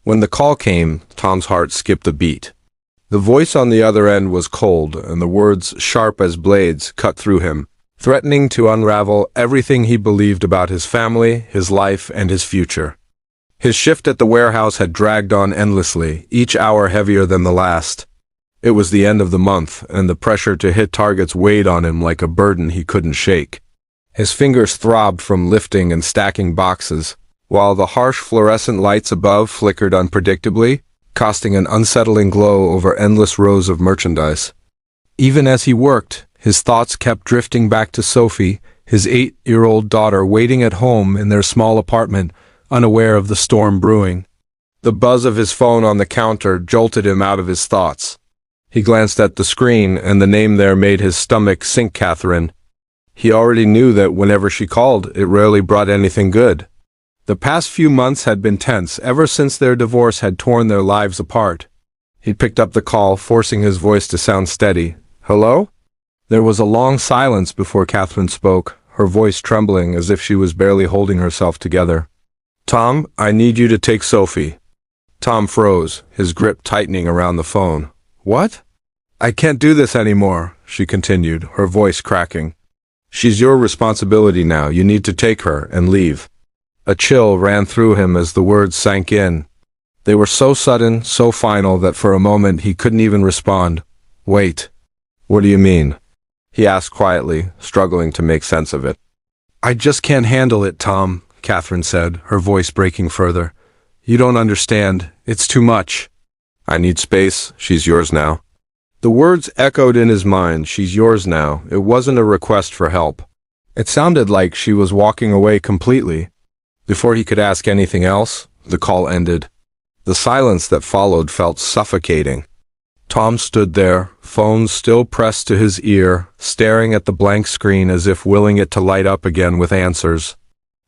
When the call came, Tom's heart skipped a beat. The voice on the other end was cold, and the words, sharp as blades, cut through him, threatening to unravel everything he believed about his family, his life, and his future. His shift at the warehouse had dragged on endlessly, each hour heavier than the last. It was the end of the month, and the pressure to hit targets weighed on him like a burden he couldn't shake. His fingers throbbed from lifting and stacking boxes, while the harsh fluorescent lights above flickered unpredictably, casting an unsettling glow over endless rows of merchandise. Even as he worked, his thoughts kept drifting back to Sophie, his 8-year-old daughter waiting at home in their small apartment, unaware of the storm brewing. The buzz of his phone on the counter jolted him out of his thoughts. He glanced at the screen, and the name there made his stomach sink. Catherine. He already knew that whenever she called, it rarely brought anything good. The past few months had been tense ever since their divorce had torn their lives apart. He picked up the call, forcing his voice to sound steady. Hello? There was a long silence before Catherine spoke, her voice trembling as if she was barely holding herself together. Tom, I need you to take Sophie. Tom froze, his grip tightening around the phone. What? I can't do this anymore, she continued, her voice cracking. She's your responsibility now. You need to take her and leave. A chill ran through him as the words sank in. They were so sudden, so final that for a moment he couldn't even respond. Wait. What do you mean? He asked quietly, struggling to make sense of it. I just can't handle it, Tom, Catherine said, her voice breaking further. You don't understand. It's too much. I need space. She's yours now. The words echoed in his mind. She's yours now. It wasn't a request for help. It sounded like she was walking away completely. Before he could ask anything else, the call ended. The silence that followed felt suffocating. Tom stood there, phone still pressed to his ear, staring at the blank screen as if willing it to light up again with answers.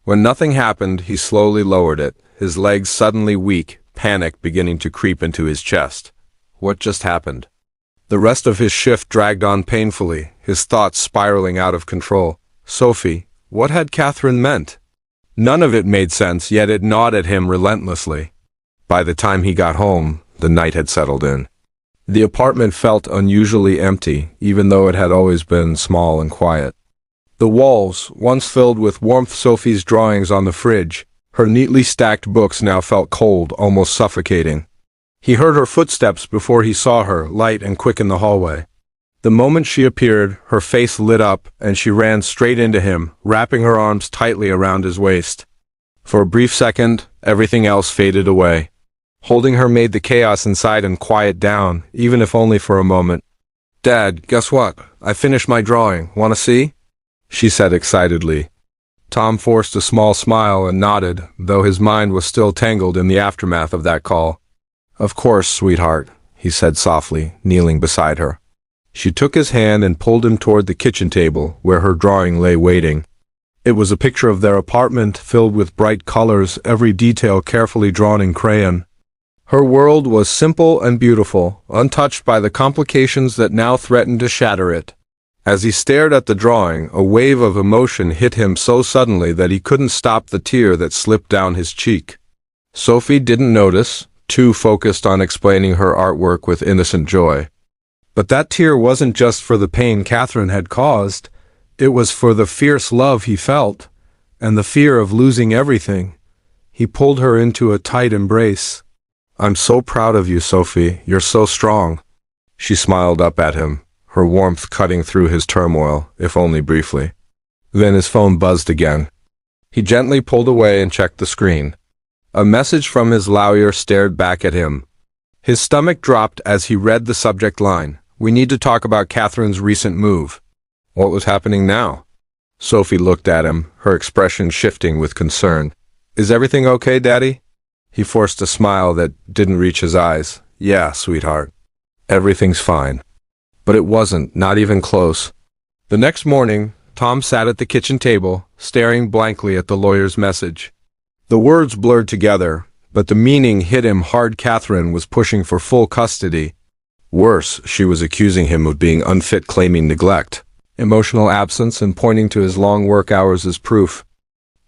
When nothing happened, he slowly lowered it, his legs suddenly weak, panic beginning to creep into his chest. What just happened? The rest of his shift dragged on painfully, his thoughts spiraling out of control. Sophie, what had Catherine meant? None of it made sense, yet it gnawed at him relentlessly. By the time he got home, the night had settled in. The apartment felt unusually empty, even though it had always been small and quiet. The walls, once filled with warmth, Sophie's drawings on the fridge, her neatly stacked books now felt cold, almost suffocating. He heard her footsteps before he saw her, light and quick in the hallway. The moment she appeared, her face lit up, and she ran straight into him, wrapping her arms tightly around his waist. For a brief second, everything else faded away. Holding her made the chaos inside him quiet down, even if only for a moment. Dad, guess what? I finished my drawing. Want to see? She said excitedly. Tom forced a small smile and nodded, though his mind was still tangled in the aftermath of that call. Of course, sweetheart, he said softly, kneeling beside her. She took his hand and pulled him toward the kitchen table, where her drawing lay waiting. It was a picture of their apartment, filled with bright colors, every detail carefully drawn in crayon. Her world was simple and beautiful, untouched by the complications that now threatened to shatter it. As he stared at the drawing, a wave of emotion hit him so suddenly that he couldn't stop the tear that slipped down his cheek. Sophie didn't notice, too focused on explaining her artwork with innocent joy. But that tear wasn't just for the pain Catherine had caused. It was for the fierce love he felt, and the fear of losing everything. He pulled her into a tight embrace. I'm so proud of you, Sophie. You're so strong. She smiled up at him, her warmth cutting through his turmoil, if only briefly. Then his phone buzzed again. He gently pulled away and checked the screen. A message from his lawyer stared back at him. His stomach dropped as he read the subject line. We need to talk about Catherine's recent move. What was happening now? Sophie looked at him, her expression shifting with concern. Is everything okay, Daddy? He forced a smile that didn't reach his eyes. Yeah, sweetheart. Everything's fine. But it wasn't, not even close. The next morning, Tom sat at the kitchen table, staring blankly at the lawyer's message. The words blurred together, but the meaning hit him hard. Catherine was pushing for full custody. Worse, she was accusing him of being unfit, claiming neglect, emotional absence, and pointing to his long work hours as proof.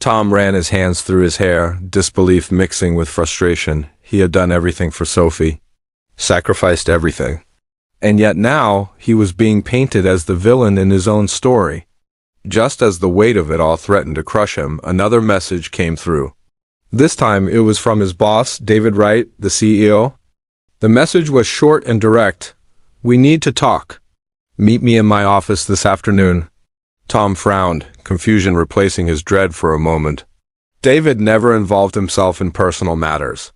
Tom ran his hands through his hair, disbelief mixing with frustration. He had done everything for Sophie, sacrificed everything. And yet now he was being painted as the villain in his own story. Just as the weight of it all threatened to crush him, another message came through. This time it was from his boss, David Wright, the CEO. The message was short and direct. "We need to talk. Meet me in my office this afternoon." Tom frowned, confusion replacing his dread for a moment. David never involved himself in personal matters.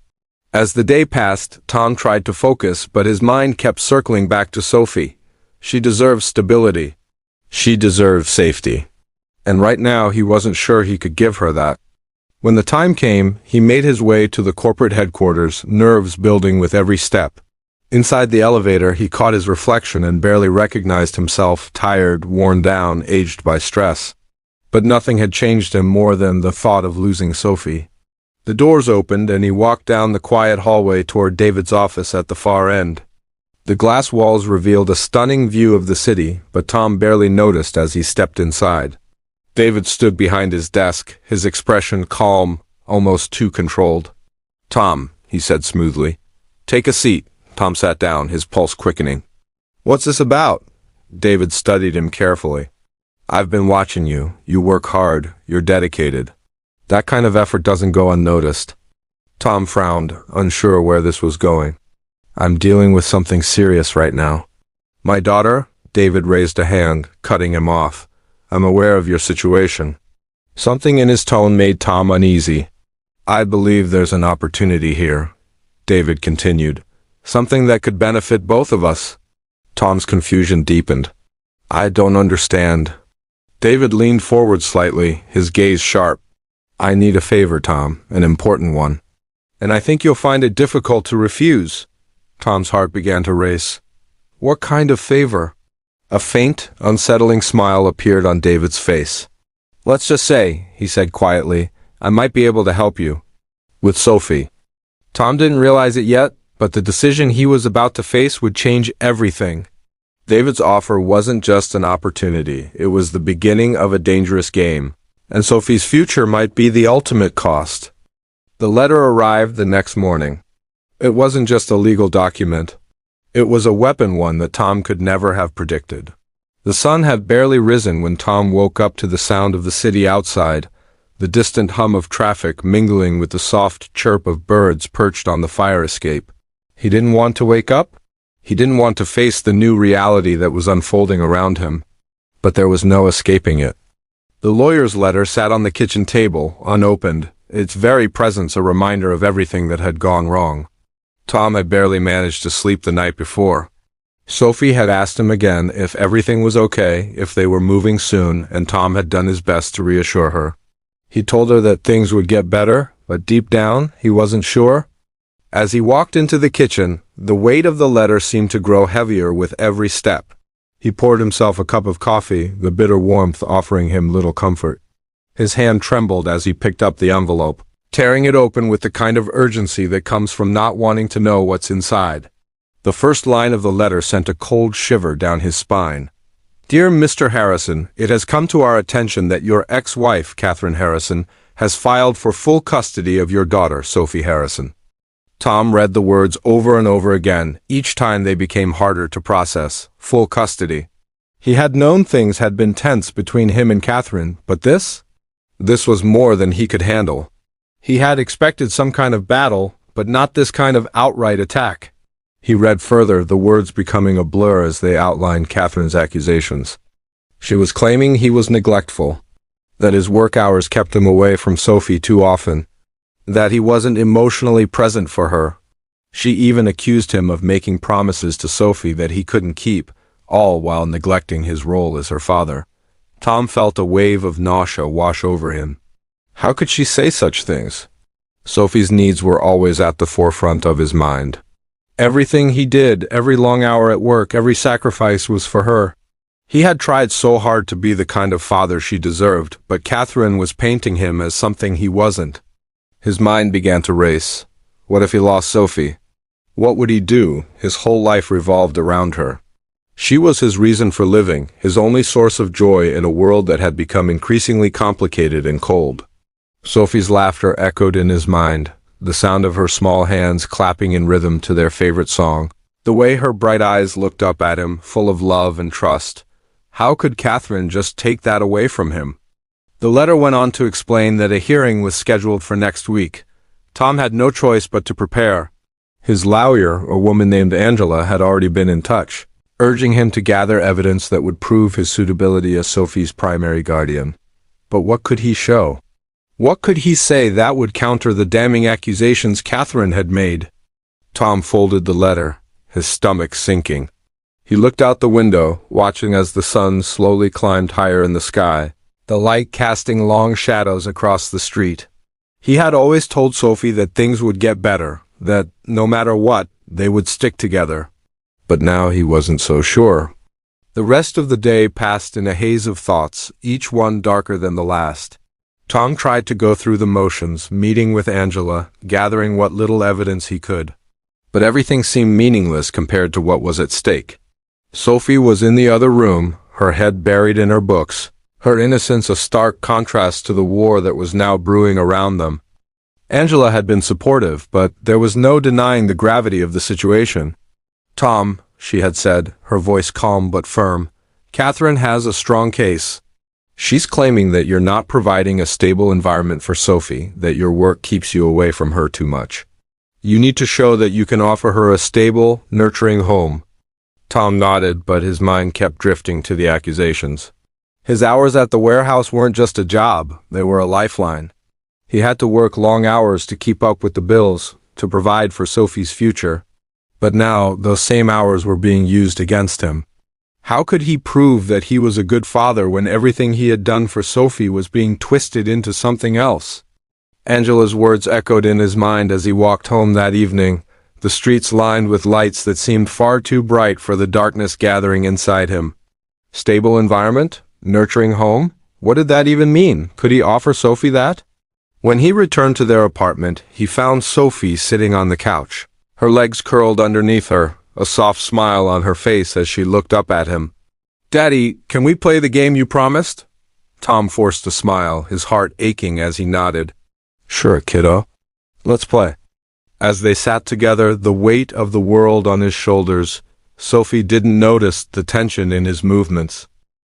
As the day passed, Tom tried to focus, but his mind kept circling back to Sophie. She deserved stability. She deserved safety. And right now he wasn't sure he could give her that. When the time came, he made his way to the corporate headquarters, nerves building with every step. Inside the elevator, he caught his reflection and barely recognized himself, tired, worn down, aged by stress. But nothing had changed him more than the thought of losing Sophie. The doors opened and he walked down the quiet hallway toward David's office at the far end. The glass walls revealed a stunning view of the city, but Tom barely noticed as he stepped inside. David stood behind his desk, his expression calm, almost too controlled. "Tom," he said smoothly. "Take a seat." Tom sat down, his pulse quickening. "What's this about?" David studied him carefully. "I've been watching you. You work hard. You're dedicated. That kind of effort doesn't go unnoticed." Tom frowned, unsure where this was going. "I'm dealing with something serious right now." "My daughter?" David raised a hand, cutting him off. "I'm aware of your situation." Something in his tone made Tom uneasy. "I believe there's an opportunity here," David continued. "Something that could benefit both of us." Tom's confusion deepened. "I don't understand." David leaned forward slightly, his gaze sharp. "I need a favor, Tom, an important one. And I think you'll find it difficult to refuse." Tom's heart began to race. "What kind of favor?" A faint, unsettling smile appeared on David's face. "Let's just say," he said quietly, "I might be able to help you. With Sophie." Tom didn't realize it yet, but the decision he was about to face would change everything. David's offer wasn't just an opportunity, it was the beginning of a dangerous game, and Sophie's future might be the ultimate cost. The letter arrived the next morning. It wasn't just a legal document. It was a weapon, one that Tom could never have predicted. The sun had barely risen when Tom woke up to the sound of the city outside, the distant hum of traffic mingling with the soft chirp of birds perched on the fire escape. He didn't want to wake up. He didn't want to face the new reality that was unfolding around him. But there was no escaping it. The lawyer's letter sat on the kitchen table, unopened, its very presence a reminder of everything that had gone wrong. Tom had barely managed to sleep the night before. Sophie had asked him again if everything was okay, if they were moving soon, and Tom had done his best to reassure her. He told her that things would get better, but deep down, he wasn't sure. As he walked into the kitchen, the weight of the letter seemed to grow heavier with every step. He poured himself a cup of coffee, the bitter warmth offering him little comfort. His hand trembled as he picked up the envelope, tearing it open with the kind of urgency that comes from not wanting to know what's inside. The first line of the letter sent a cold shiver down his spine. "Dear Mr. Harrison, it has come to our attention that your ex-wife, Catherine Harrison, has filed for full custody of your daughter, Sophie Harrison." Tom read the words over and over again, each time they became harder to process. Full custody. He had known things had been tense between him and Catherine, but this? This was more than he could handle. He had expected some kind of battle, but not this kind of outright attack. He read further, the words becoming a blur as they outlined Catherine's accusations. She was claiming he was neglectful, that his work hours kept him away from Sophie too often, that he wasn't emotionally present for her. She even accused him of making promises to Sophie that he couldn't keep, all while neglecting his role as her father. Tom felt a wave of nausea wash over him. How could she say such things? Sophie's needs were always at the forefront of his mind. Everything he did, every long hour at work, every sacrifice was for her. He had tried so hard to be the kind of father she deserved, but Catherine was painting him as something he wasn't. His mind began to race. What if he lost Sophie? What would he do? His whole life revolved around her. She was his reason for living, his only source of joy in a world that had become increasingly complicated and cold. Sophie's laughter echoed in his mind, the sound of her small hands clapping in rhythm to their favorite song, the way her bright eyes looked up at him, full of love and trust. How could Catherine just take that away from him? The letter went on to explain that a hearing was scheduled for next week. Tom had no choice but to prepare. His lawyer, a woman named Angela, had already been in touch, urging him to gather evidence that would prove his suitability as Sophie's primary guardian. But what could he show? What could he say that would counter the damning accusations Catherine had made? Tom folded the letter, his stomach sinking. He looked out the window, watching as the sun slowly climbed higher in the sky, the light casting long shadows across the street. He had always told Sophie that things would get better, that, no matter what, they would stick together. But now he wasn't so sure. The rest of the day passed in a haze of thoughts, each one darker than the last. Tom tried to go through the motions, meeting with Angela, gathering what little evidence he could. But everything seemed meaningless compared to what was at stake. Sophie was in the other room, her head buried in her books, her innocence a stark contrast to the war that was now brewing around them. Angela had been supportive, but there was no denying the gravity of the situation. "Tom," she had said, her voice calm but firm, "Catherine has a strong case. She's claiming that you're not providing a stable environment for Sophie, that your work keeps you away from her too much. You need to show that you can offer her a stable, nurturing home." Tom nodded, but his mind kept drifting to the accusations. His hours at the warehouse weren't just a job, they were a lifeline. He had to work long hours to keep up with the bills, to provide for Sophie's future. But now, those same hours were being used against him. How could he prove that he was a good father when everything he had done for Sophie was being twisted into something else? Angela's words echoed in his mind as he walked home that evening, the streets lined with lights that seemed far too bright for the darkness gathering inside him. Stable environment? Nurturing home? What did that even mean? Could he offer Sophie that? When he returned to their apartment, he found Sophie sitting on the couch, her legs curled underneath her, a soft smile on her face as she looked up at him. "Daddy, can we play the game you promised?" Tom forced a smile, his heart aching as he nodded. "Sure, kiddo. Let's play." As they sat together, the weight of the world on his shoulders, Sophie didn't notice the tension in his movements.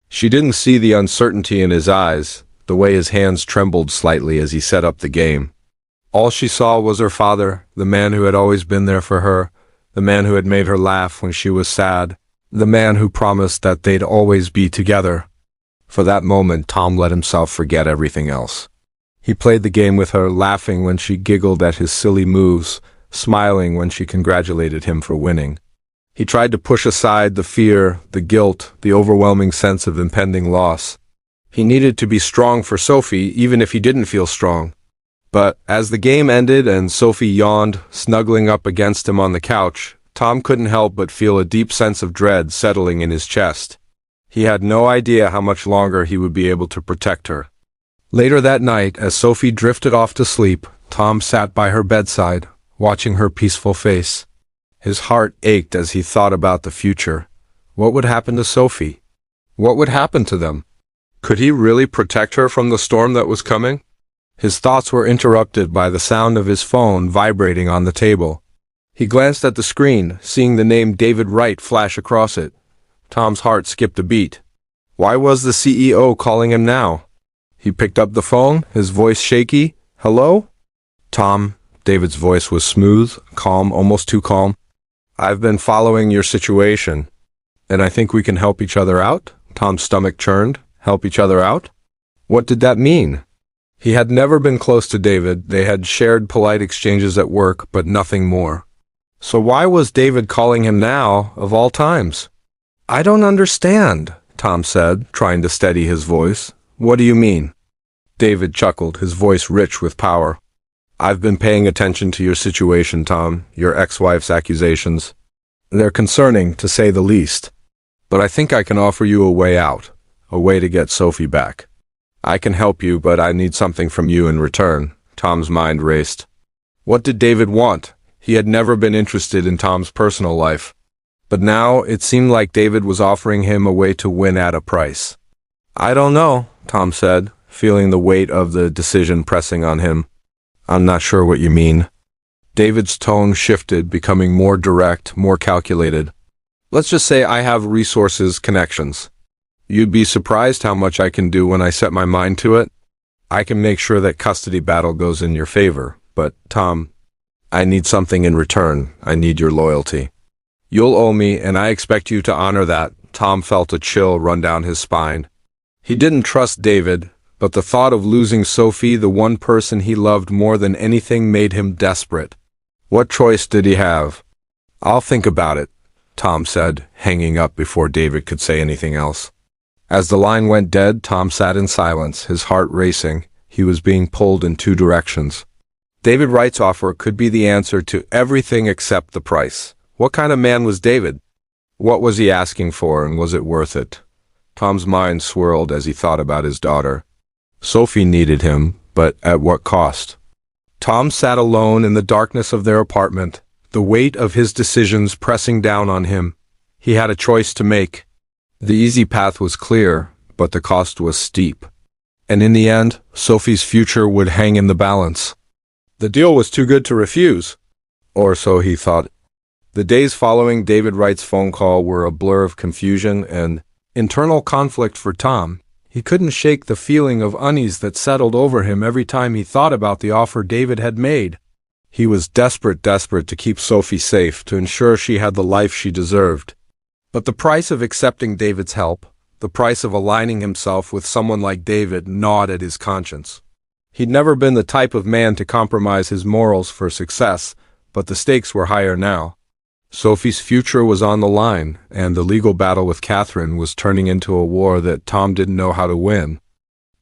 She didn't see the uncertainty in his eyes, the way his hands trembled slightly as he set up the game. All she saw was her father, the man who had always been there for her, the man who had made her laugh when she was sad, the man who promised that they'd always be together. For that moment, Tom let himself forget everything else. He played the game with her, laughing when she giggled at his silly moves, smiling when she congratulated him for winning. He tried to push aside the fear, the guilt, the overwhelming sense of impending loss. He needed to be strong for Sophie, even if he didn't feel strong. But as the game ended and Sophie yawned, snuggling up against him on the couch, Tom couldn't help but feel a deep sense of dread settling in his chest. He had no idea how much longer he would be able to protect her. Later that night, as Sophie drifted off to sleep, Tom sat by her bedside, watching her peaceful face. His heart ached as he thought about the future. What would happen to Sophie? What would happen to them? Could he really protect her from the storm that was coming? His thoughts were interrupted by the sound of his phone vibrating on the table. He glanced at the screen, seeing the name David Wright flash across it. Tom's heart skipped a beat. Why was the CEO calling him now? He picked up the phone, his voice shaky. "Hello?" "Tom," David's voice was smooth, calm, almost too calm. "I've been following your situation, and I think we can help each other out?" Tom's stomach churned. Help each other out? What did that mean? He had never been close to David. They had shared polite exchanges at work, but nothing more. So why was David calling him now, of all times? "I don't understand," Tom said, trying to steady his voice. "What do you mean?" David chuckled, his voice rich with power. "I've been paying attention to your situation, Tom, your ex-wife's accusations. They're concerning, to say the least. But I think I can offer you a way out, a way to get Sophie back. I can help you, but I need something from you in return." Tom's mind raced. What did David want? He had never been interested in Tom's personal life. But now it seemed like David was offering him a way to win at a price. "I don't know," Tom said, feeling the weight of the decision pressing on him. "I'm not sure what you mean." David's tone shifted, becoming more direct, more calculated. Let's just say I have resources, connections. You'd be surprised how much I can do when I set my mind to it. I can make sure that custody battle goes in your favor. But, Tom, I need something in return. I need your loyalty. You'll owe me, and I expect you to honor that. Tom felt a chill run down his spine. He didn't trust David, but the thought of losing Sophie, the one person he loved more than anything, made him desperate. What choice did he have? I'll think about it, Tom said, hanging up before David could say anything else. As the line went dead, Tom sat in silence, his heart racing. He was being pulled in two directions. David Wright's offer could be the answer to everything except the price. What kind of man was David? What was he asking for, and was it worth it? Tom's mind swirled as he thought about his daughter. Sophie needed him, but at what cost? Tom sat alone in the darkness of their apartment, the weight of his decisions pressing down on him. He had a choice to make. The easy path was clear, but the cost was steep. And in the end, Sophie's future would hang in the balance. The deal was too good to refuse. Or so he thought. The days following David Wright's phone call were a blur of confusion and internal conflict for Tom. He couldn't shake the feeling of unease that settled over him every time he thought about the offer David had made. He was desperate to keep Sophie safe, to ensure she had the life she deserved. But the price of accepting David's help, the price of aligning himself with someone like David, gnawed at his conscience. He'd never been the type of man to compromise his morals for success, but the stakes were higher now. Sophie's future was on the line, and the legal battle with Catherine was turning into a war that Tom didn't know how to win.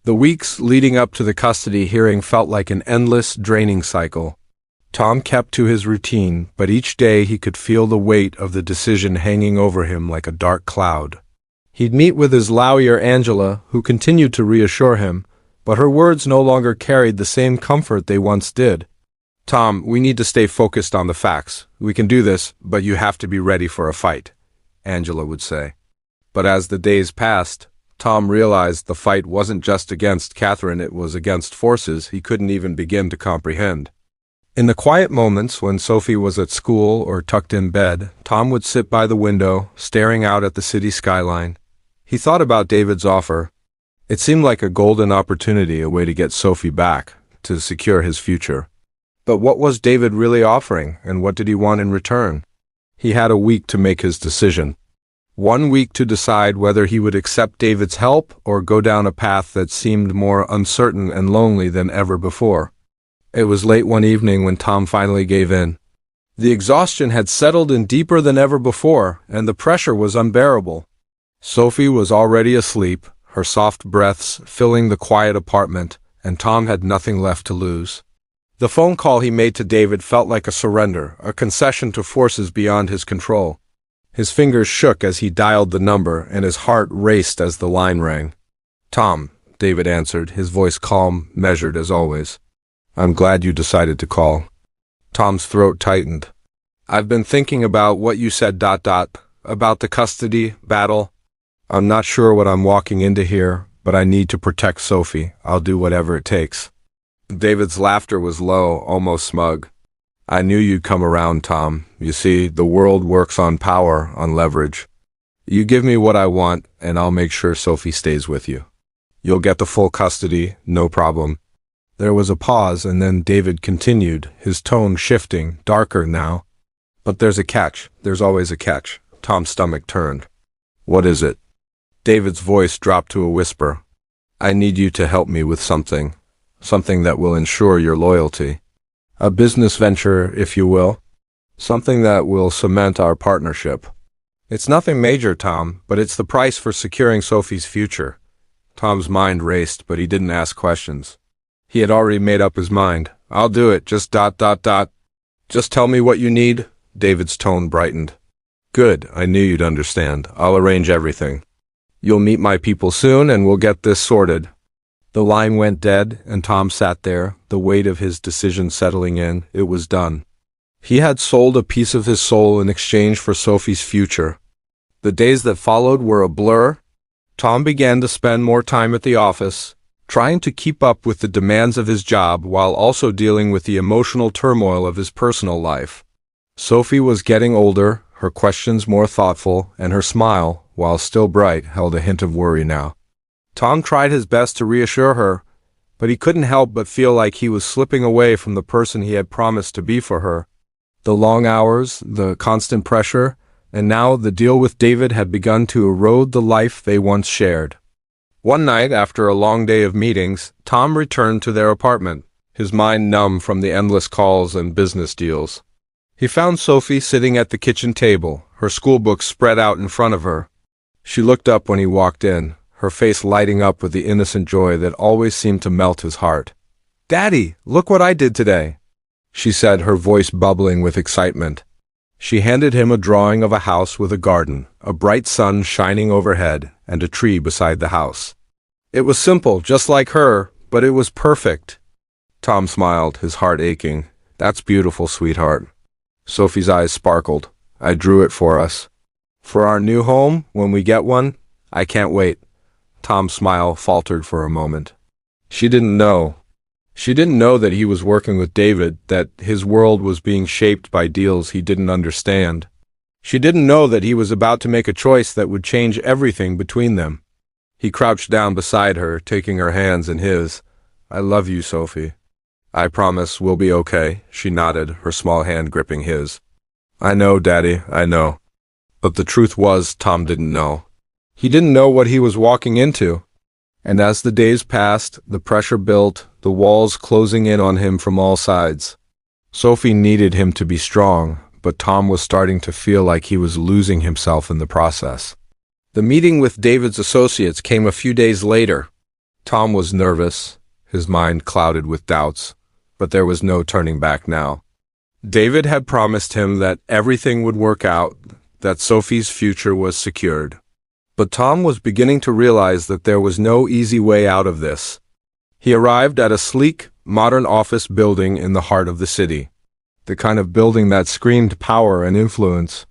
The weeks leading up to the custody hearing felt like an endless, draining cycle. Tom kept to his routine, but each day he could feel the weight of the decision hanging over him like a dark cloud. He'd meet with his lawyer Angela, who continued to reassure him, but her words no longer carried the same comfort they once did. Tom, we need to stay focused on the facts. We can do this, but you have to be ready for a fight, Angela would say. But as the days passed, Tom realized the fight wasn't just against Catherine, it was against forces he couldn't even begin to comprehend. In the quiet moments when Sophie was at school or tucked in bed, Tom would sit by the window, staring out at the city skyline. He thought about David's offer. It seemed like a golden opportunity, a way to get Sophie back, to secure his future. But what was David really offering, and what did he want in return? He had a week to make his decision. 1 week to decide whether he would accept David's help or go down a path that seemed more uncertain and lonely than ever before. It was late one evening when Tom finally gave in. The exhaustion had settled in deeper than ever before, and the pressure was unbearable. Sophie was already asleep, her soft breaths filling the quiet apartment, and Tom had nothing left to lose. The phone call he made to David felt like a surrender, a concession to forces beyond his control. His fingers shook as he dialed the number, and his heart raced as the line rang. Tom, David answered, his voice calm, measured as always. I'm glad you decided to call. Tom's throat tightened. I've been thinking about what you said, about the custody battle. I'm not sure what I'm walking into here, but I need to protect Sophie. I'll do whatever it takes. David's laughter was low, almost smug. I knew you'd come around, Tom. You see, the world works on power, on leverage. You give me what I want, and I'll make sure Sophie stays with you. You'll get the full custody, no problem. There was a pause, and then David continued, his tone shifting, darker now. But there's a catch. There's always a catch. Tom's stomach turned. What is it? David's voice dropped to a whisper. I need you to help me with something. Something that will ensure your loyalty. A business venture, if you will. Something that will cement our partnership. It's nothing major, Tom, but it's the price for securing Sophie's future. Tom's mind raced, but he didn't ask questions. He had already made up his mind. I'll do it, just ... Just tell me what you need. David's tone brightened. Good, I knew you'd understand. I'll arrange everything. You'll meet my people soon, and we'll get this sorted. The line went dead, and Tom sat there, the weight of his decision settling in. It was done. He had sold a piece of his soul in exchange for Sophie's future. The days that followed were a blur. Tom began to spend more time at the office, trying to keep up with the demands of his job while also dealing with the emotional turmoil of his personal life. Sophie was getting older, her questions more thoughtful, and her smile, while still bright, held a hint of worry now. Tom tried his best to reassure her, but he couldn't help but feel like he was slipping away from the person he had promised to be for her. The long hours, the constant pressure, and now the deal with David had begun to erode the life they once shared. One night, after a long day of meetings, Tom returned to their apartment, his mind numb from the endless calls and business deals. He found Sophie sitting at the kitchen table, her schoolbooks spread out in front of her. She looked up when he walked in, her face lighting up with the innocent joy that always seemed to melt his heart. "Daddy, look what I did today," she said, her voice bubbling with excitement. She handed him a drawing of a house with a garden, a bright sun shining overhead, and a tree beside the house. It was simple, just like her, but it was perfect. Tom smiled, his heart aching. "That's beautiful, sweetheart." Sophie's eyes sparkled. "I drew it for us. For our new home, when we get one, I can't wait." Tom's smile faltered for a moment. She didn't know. She didn't know that he was working with David, that his world was being shaped by deals he didn't understand. She didn't know that he was about to make a choice that would change everything between them. He crouched down beside her, taking her hands in his. "I love you, Sophie." "I promise we'll be okay," she nodded, her small hand gripping his. "I know, Daddy, I know." But the truth was, Tom didn't know. He didn't know what he was walking into. And as the days passed, the pressure built, the walls closing in on him from all sides. Sophie needed him to be strong, but Tom was starting to feel like he was losing himself in the process. The meeting with David's associates came a few days later. Tom was nervous, his mind clouded with doubts, but there was no turning back now. David had promised him that everything would work out, that Sophie's future was secured. But Tom was beginning to realize that there was no easy way out of this. He arrived at a sleek, modern office building in the heart of the city. The kind of building that screamed power and influence.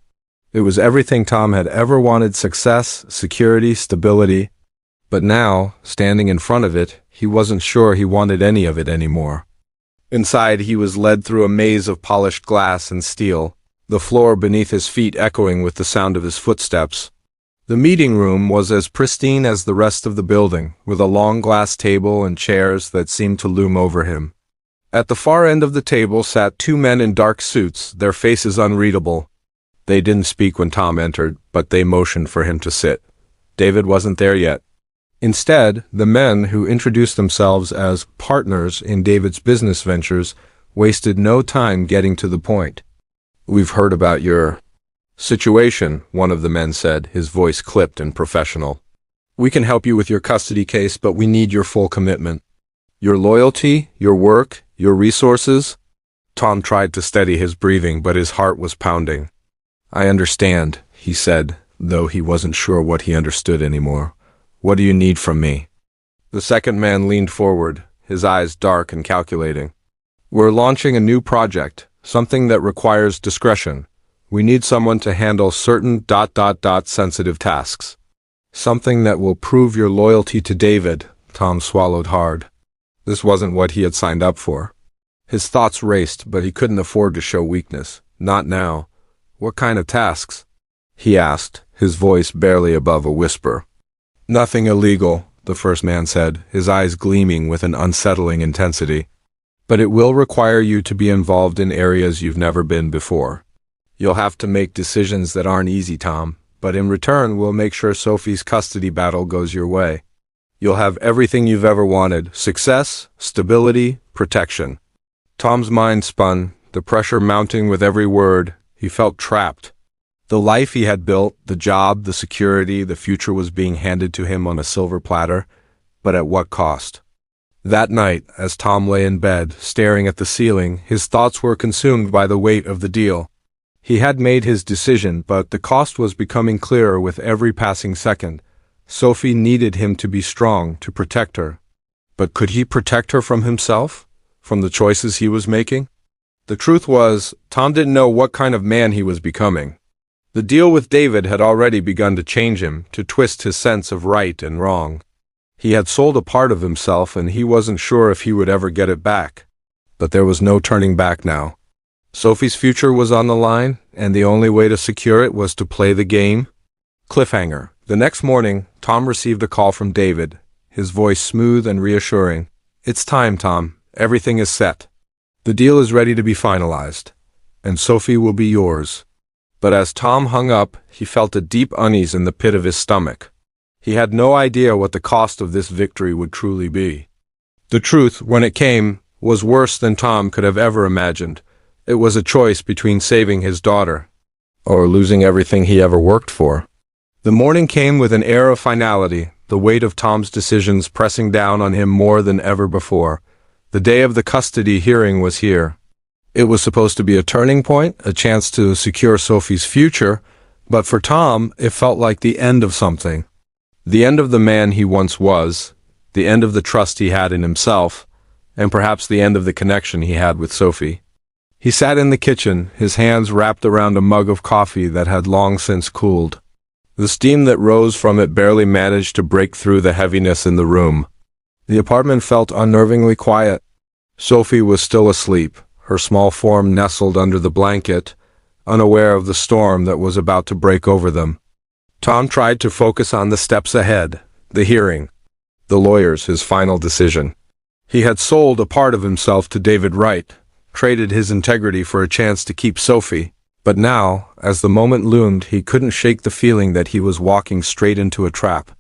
It was everything Tom had ever wanted: success, security, stability. But now, standing in front of it, he wasn't sure he wanted any of it anymore. Inside, he was led through a maze of polished glass and steel, the floor beneath his feet echoing with the sound of his footsteps. The meeting room was as pristine as the rest of the building, with a long glass table and chairs that seemed to loom over him. At the far end of the table sat two men in dark suits, their faces unreadable. They didn't speak when Tom entered, but they motioned for him to sit. David wasn't there yet. Instead, the men, who introduced themselves as partners in David's business ventures, wasted no time getting to the point. "We've heard about your situation," one of the men said, his voice clipped and professional. "We can help you with your custody case, but we need your full commitment. Your loyalty, your work, your resources." Tom tried to steady his breathing, but his heart was pounding. "I understand," he said, though he wasn't sure what he understood anymore. "What do you need from me?" The second man leaned forward, his eyes dark and calculating. "We're launching a new project, something that requires discretion. We need someone to handle certain ... sensitive tasks. Something that will prove your loyalty to David." Tom swallowed hard. This wasn't what he had signed up for. His thoughts raced, but he couldn't afford to show weakness. Not now. "What kind of tasks?" he asked, his voice barely above a whisper. "Nothing illegal," the first man said, his eyes gleaming with an unsettling intensity. "But it will require you to be involved in areas you've never been before. You'll have to make decisions that aren't easy, Tom, but in return we'll make sure Sophie's custody battle goes your way. You'll have everything you've ever wanted: success, stability, protection." Tom's mind spun, the pressure mounting with every word. He felt trapped. The life he had built, the job, the security, the future was being handed to him on a silver platter, but at what cost? That night, as Tom lay in bed, staring at the ceiling, his thoughts were consumed by the weight of the deal. He had made his decision, but the cost was becoming clearer with every passing second. Sophie needed him to be strong, to protect her. But could he protect her from himself? From the choices he was making? The truth was, Tom didn't know what kind of man he was becoming. The deal with David had already begun to change him, to twist his sense of right and wrong. He had sold a part of himself and he wasn't sure if he would ever get it back. But there was no turning back now. Sophie's future was on the line, and the only way to secure it was to play the game. Cliffhanger. The next morning, Tom received a call from David, his voice smooth and reassuring. "It's time, Tom. Everything is set. The deal is ready to be finalized, and Sophie will be yours." But as Tom hung up, he felt a deep unease in the pit of his stomach. He had no idea what the cost of this victory would truly be. The truth, when it came, was worse than Tom could have ever imagined. It was a choice between saving his daughter or losing everything he ever worked for. The morning came with an air of finality, the weight of Tom's decisions pressing down on him more than ever before. The day of the custody hearing was here. It was supposed to be a turning point, a chance to secure Sophie's future, but for Tom, it felt like the end of something. The end of the man he once was, the end of the trust he had in himself, and perhaps the end of the connection he had with Sophie. He sat in the kitchen, his hands wrapped around a mug of coffee that had long since cooled. The steam that rose from it barely managed to break through the heaviness in the room. The apartment felt unnervingly quiet. Sophie was still asleep, her small form nestled under the blanket, unaware of the storm that was about to break over them. Tom tried to focus on the steps ahead, the hearing, the lawyers, his final decision. He had sold a part of himself to David Wright, traded his integrity for a chance to keep Sophie, but now, as the moment loomed, he couldn't shake the feeling that he was walking straight into a trap.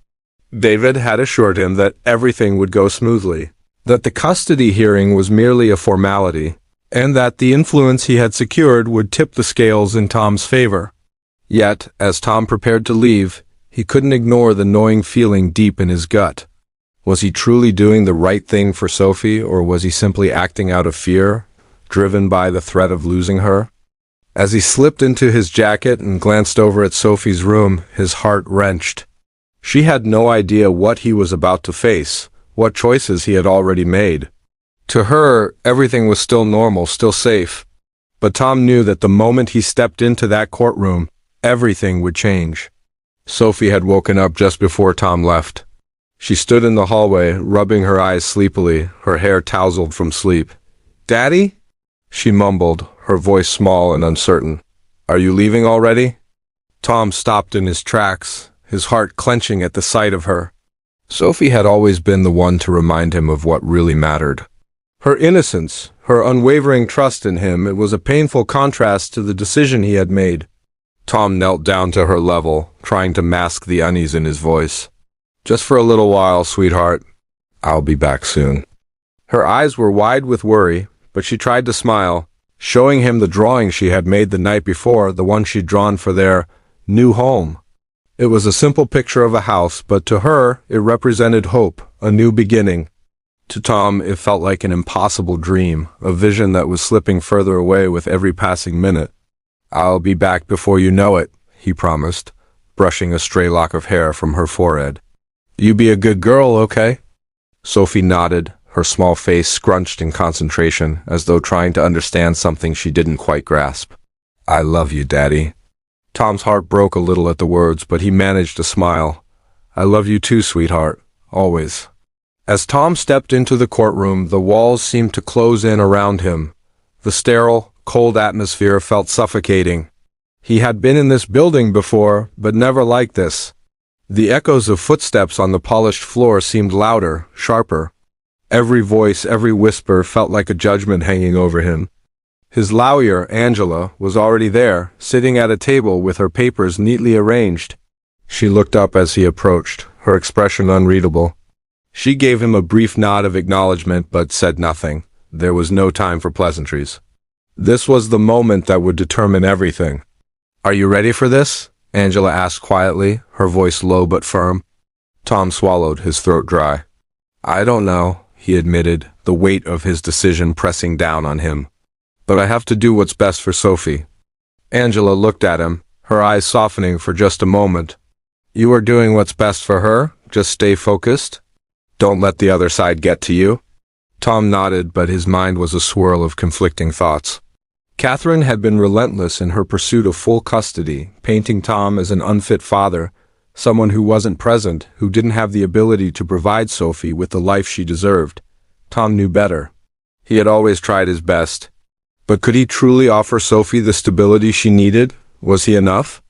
David had assured him that everything would go smoothly, that the custody hearing was merely a formality, and that the influence he had secured would tip the scales in Tom's favor. Yet, as Tom prepared to leave, he couldn't ignore the gnawing feeling deep in his gut. Was he truly doing the right thing for Sophie, or was he simply acting out of fear, driven by the threat of losing her? As he slipped into his jacket and glanced over at Sophie's room, his heart wrenched. She had no idea what he was about to face, what choices he had already made. To her, everything was still normal, still safe. But Tom knew that the moment he stepped into that courtroom, everything would change. Sophie had woken up just before Tom left. She stood in the hallway, rubbing her eyes sleepily, her hair tousled from sleep. "Daddy?" she mumbled, her voice small and uncertain. "Are you leaving already?" Tom stopped in his tracks, his heart clenching at the sight of her. Sophie had always been the one to remind him of what really mattered. Her innocence, her unwavering trust in him, it was a painful contrast to the decision he had made. Tom knelt down to her level, trying to mask the unease in his voice. "Just for a little while, sweetheart. I'll be back soon." Her eyes were wide with worry, but she tried to smile, showing him the drawing she had made the night before, the one she'd drawn for their new home. It was a simple picture of a house, but to her, it represented hope, a new beginning. To Tom, it felt like an impossible dream, a vision that was slipping further away with every passing minute. "I'll be back before you know it," he promised, brushing a stray lock of hair from her forehead. "You be a good girl, okay?" Sophie nodded, her small face scrunched in concentration, as though trying to understand something she didn't quite grasp. "I love you, Daddy." Tom's heart broke a little at the words, but he managed to smile. "I love you too, sweetheart. Always." As Tom stepped into the courtroom, the walls seemed to close in around him. The sterile, cold atmosphere felt suffocating. He had been in this building before, but never like this. The echoes of footsteps on the polished floor seemed louder, sharper. Every voice, every whisper felt like a judgment hanging over him. His lawyer, Angela, was already there, sitting at a table with her papers neatly arranged. She looked up as he approached, her expression unreadable. She gave him a brief nod of acknowledgement but said nothing. There was no time for pleasantries. This was the moment that would determine everything. "Are you ready for this?" Angela asked quietly, her voice low but firm. Tom swallowed, his throat dry. "I don't know," he admitted, the weight of his decision pressing down on him. "But I have to do what's best for Sophie." Angela looked at him, her eyes softening for just a moment. "You are doing what's best for her? Just stay focused? Don't let the other side get to you?" Tom nodded, but his mind was a swirl of conflicting thoughts. Catherine had been relentless in her pursuit of full custody, painting Tom as an unfit father, someone who wasn't present, who didn't have the ability to provide Sophie with the life she deserved. Tom knew better. He had always tried his best. But could he truly offer Sophie the stability she needed? Was he enough?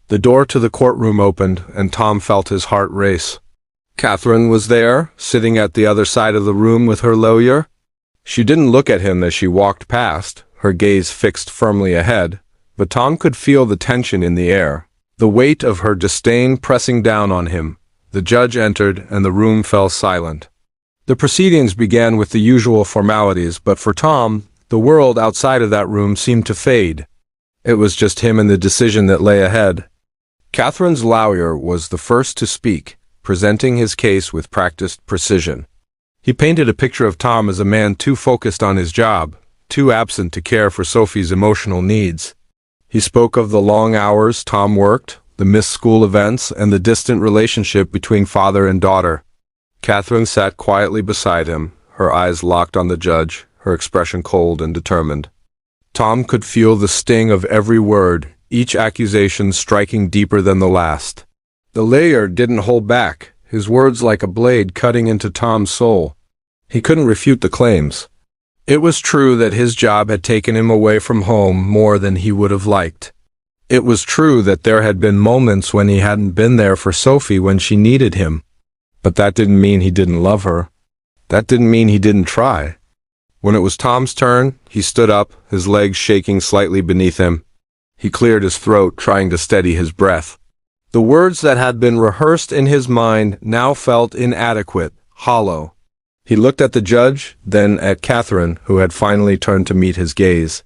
The door to the courtroom opened, and Tom felt his heart race. Catherine was there, sitting at the other side of the room with her lawyer. She didn't look at him as she walked past, her gaze fixed firmly ahead, but Tom could feel the tension in the air, the weight of her disdain pressing down on him. The judge entered, and the room fell silent. The proceedings began with the usual formalities, but for Tom, the world outside of that room seemed to fade. It was just him and the decision that lay ahead. Catherine's lawyer was the first to speak, presenting his case with practiced precision. He painted a picture of Tom as a man too focused on his job, too absent to care for Sophie's emotional needs. He spoke of the long hours Tom worked, the missed school events, and the distant relationship between father and daughter. Catherine sat quietly beside him, her eyes locked on the judge, her expression cold and determined. Tom could feel the sting of every word, each accusation striking deeper than the last. The lawyer didn't hold back, his words like a blade cutting into Tom's soul. He couldn't refute the claims. It was true that his job had taken him away from home more than he would have liked. It was true that there had been moments when he hadn't been there for Sophie when she needed him. But that didn't mean he didn't love her. That didn't mean he didn't try. When it was Tom's turn, he stood up, his legs shaking slightly beneath him. He cleared his throat, trying to steady his breath. The words that had been rehearsed in his mind now felt inadequate, hollow. He looked at the judge, then at Catherine, who had finally turned to meet his gaze.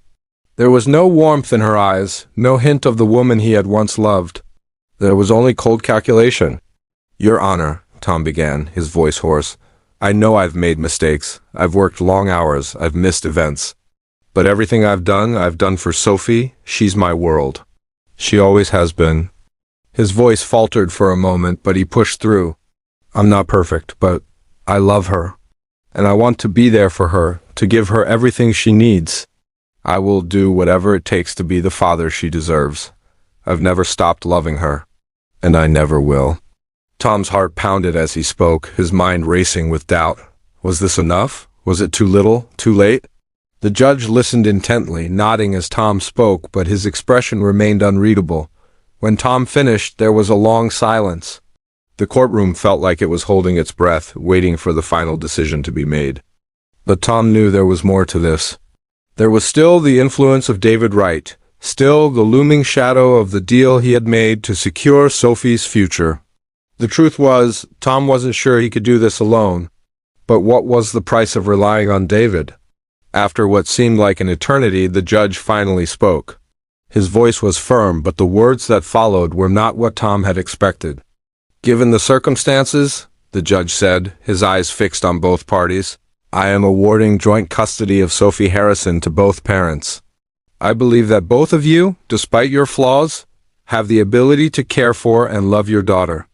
There was no warmth in her eyes, no hint of the woman he had once loved. There was only cold calculation. "Your Honor," Tom began, his voice hoarse, "I know I've made mistakes. I've worked long hours. I've missed events. But everything I've done for Sophie. She's my world. She always has been." His voice faltered for a moment, but he pushed through. "I'm not perfect, but I love her. And I want to be there for her, to give her everything she needs. I will do whatever it takes to be the father she deserves. I've never stopped loving her. And I never will." Tom's heart pounded as he spoke, his mind racing with doubt. Was this enough? Was it too little? Too late? The judge listened intently, nodding as Tom spoke, but his expression remained unreadable. When Tom finished, there was a long silence. The courtroom felt like it was holding its breath, waiting for the final decision to be made. But Tom knew there was more to this. There was still the influence of David Wright, still the looming shadow of the deal he had made to secure Sophie's future. The truth was, Tom wasn't sure he could do this alone. But what was the price of relying on David? After what seemed like an eternity, the judge finally spoke. His voice was firm, but the words that followed were not what Tom had expected. "Given the circumstances," the judge said, his eyes fixed on both parties, "I am awarding joint custody of Sophie Harrison to both parents. I believe that both of you, despite your flaws, have the ability to care for and love your daughter.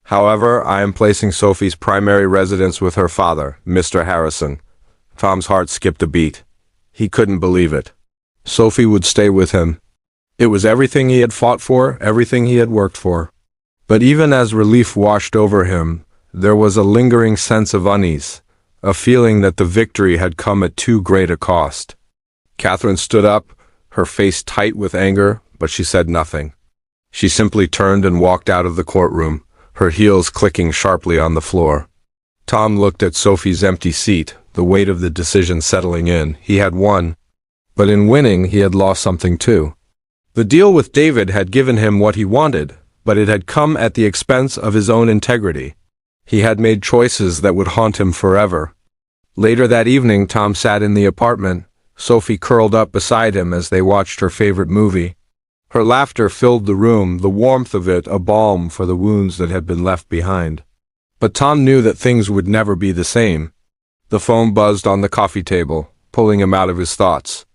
However, I am placing Sophie's primary residence with her father, Mr. Harrison." Tom's heart skipped a beat. He couldn't believe it. Sophie would stay with him. It was everything he had fought for, everything he had worked for. But even as relief washed over him, there was a lingering sense of unease, a feeling that the victory had come at too great a cost. Catherine stood up, her face tight with anger, but she said nothing. She simply turned and walked out of the courtroom, her heels clicking sharply on the floor. Tom looked at Sophie's empty seat, the weight of the decision settling in. He had won, but in winning he had lost something too. The deal with David had given him what he wanted, but it had come at the expense of his own integrity. He had made choices that would haunt him forever. Later that evening, Tom sat in the apartment, Sophie curled up beside him as they watched her favorite movie. Her laughter filled the room, the warmth of it a balm for the wounds that had been left behind. But Tom knew that things would never be the same. The phone buzzed on the coffee table, pulling him out of his thoughts.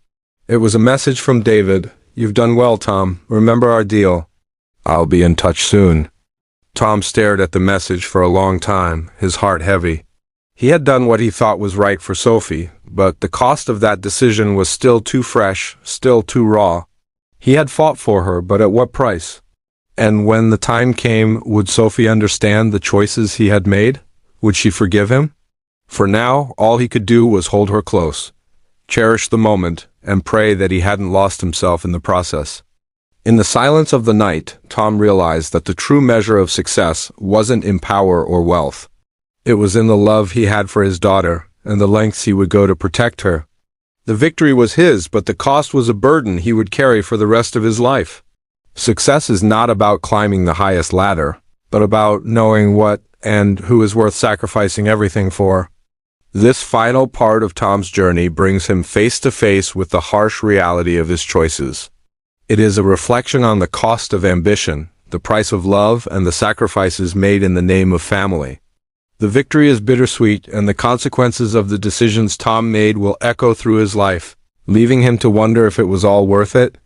It was a message from David. "You've done well, Tom. Remember our deal. I'll be in touch soon." Tom stared at the message for a long time, his heart heavy. He had done what he thought was right for Sophie, but the cost of that decision was still too fresh, still too raw. He had fought for her, but at what price? And when the time came, would Sophie understand the choices he had made? Would she forgive him? For now, all he could do was hold her close, cherish the moment, and pray that he hadn't lost himself in the process. In the silence of the night, Tom realized that the true measure of success wasn't in power or wealth. It was in the love he had for his daughter and the lengths he would go to protect her. The victory was his, but the cost was a burden he would carry for the rest of his life. Success is not about climbing the highest ladder, but about knowing what and who is worth sacrificing everything for. This final part of Tom's journey brings him face to face with the harsh reality of his choices. It is a reflection on the cost of ambition, the price of love, and the sacrifices made in the name of family. The victory is bittersweet, and the consequences of the decisions Tom made will echo through his life, leaving him to wonder if it was all worth it.